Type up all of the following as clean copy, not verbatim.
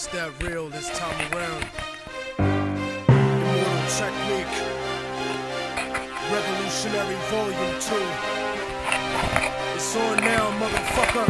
It's that real this time around. Immortal Technique. Revolutionary Volume 2. It's on now, motherfucker.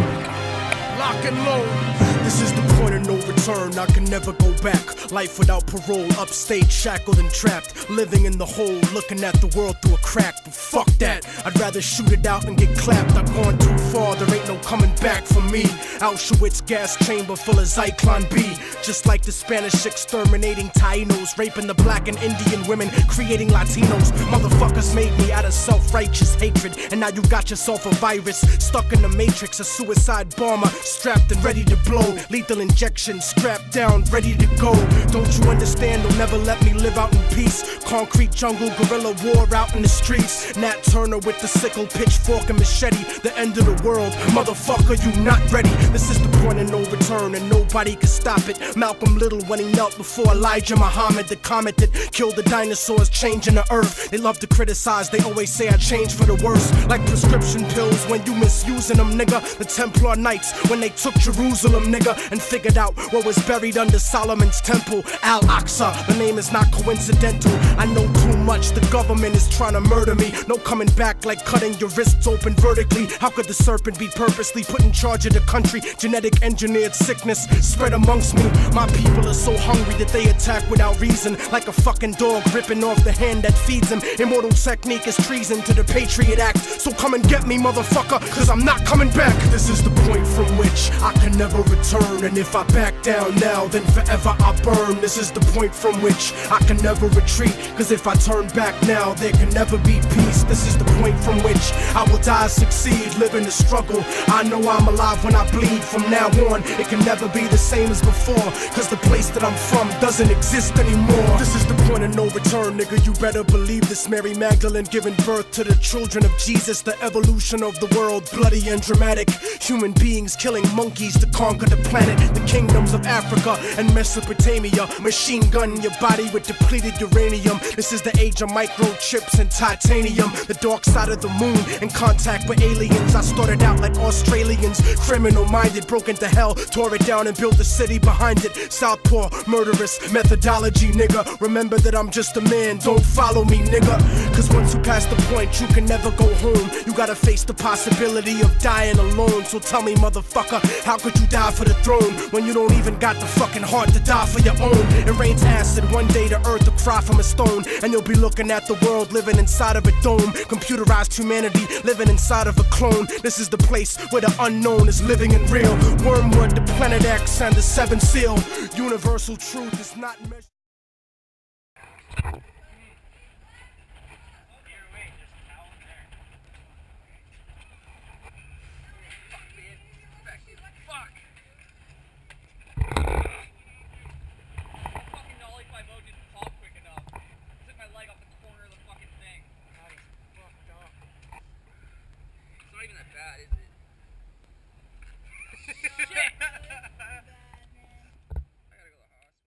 Lock and load. This is the point of no return, I can never go back. Life without parole, upstate, shackled and trapped. Living in the hole, looking at the world through a crack. But fuck that, I'd rather shoot it out and get clapped. I've gone too far, there ain't no coming back for me. Auschwitz gas chamber full of Zyklon B. Just like the Spanish exterminating Tainos, raping the black and Indian women, creating Latinos. Motherfuckers made me out of self-righteous hatred, and now you got yourself a virus, stuck in the matrix, a suicide bomber, strapped and ready to blow. Lethal injection, strapped down, ready to go. Don't you understand? They'll never let me live out in peace. Concrete jungle, guerrilla war out in the streets. Nat Turner with the sickle, pitchfork and machete. The end of the world, motherfucker, you not ready. This is the point of no return, and nobody can stop it. Malcolm Little when he knelt before Elijah Muhammad, the comet that killed the dinosaurs, changing the earth. They love to criticize, they always say I changed for the worse. Like prescription pills when you misusing them, nigga. The Templar Knights when they took Jerusalem, nigga, and figured out what was buried under Solomon's temple, Al-Aqsa. The name is not coincidental. I know too much, the government is trying to murder me. No coming back like cutting your wrists open vertically. How could the serpent be purposely put in charge of the country? Genetic engineered sickness spread amongst me. My people are so hungry that they attack without reason, like a fucking dog ripping off the hand that feeds them. Immortal Technique is treason to the Patriot Act. So come and get me, motherfucker, cause I'm not coming back. This is the point from which I can never return, and if I back down now, then forever I burn. This is the point from which I can never retreat, cause if I turn back now, there can never be peace. This is the point from which I will die, succeed, live in the struggle. I know I'm alive when I bleed. From now on, it can never be the same as before, cause the place that I'm from doesn't exist anymore. This is the point of no return, nigga, you better believe this. Mary Magdalene giving birth to the children of Jesus. The evolution of the world, bloody and dramatic. Human beings killing monkeys to conquer the planet. The kingdoms of Africa and Mesopotamia. Machine gun your body with depleted uranium. This is the age of microchips and titanium. The dark side of the moon, in contact with aliens. I started out like Australians, criminal-minded, broke into hell, tore it down and built a city behind it. Southpaw, murderous methodology, nigga. Remember that I'm just a man, don't follow me, nigga. Cause once you pass the point, you can never go home. You gotta face the possibility of dying alone. So tell me, motherfucker, how could you die for the throne when you don't even got the fucking heart to die for your own? It rains acid, one day the earth will cry from a stone, and you'll be looking at the world living inside of a dome. Computerized humanity living inside of a clone. This is the place where the unknown is living and real. Wormwood, the Planet X, and the Seventh Seal. Universal truth is not measured.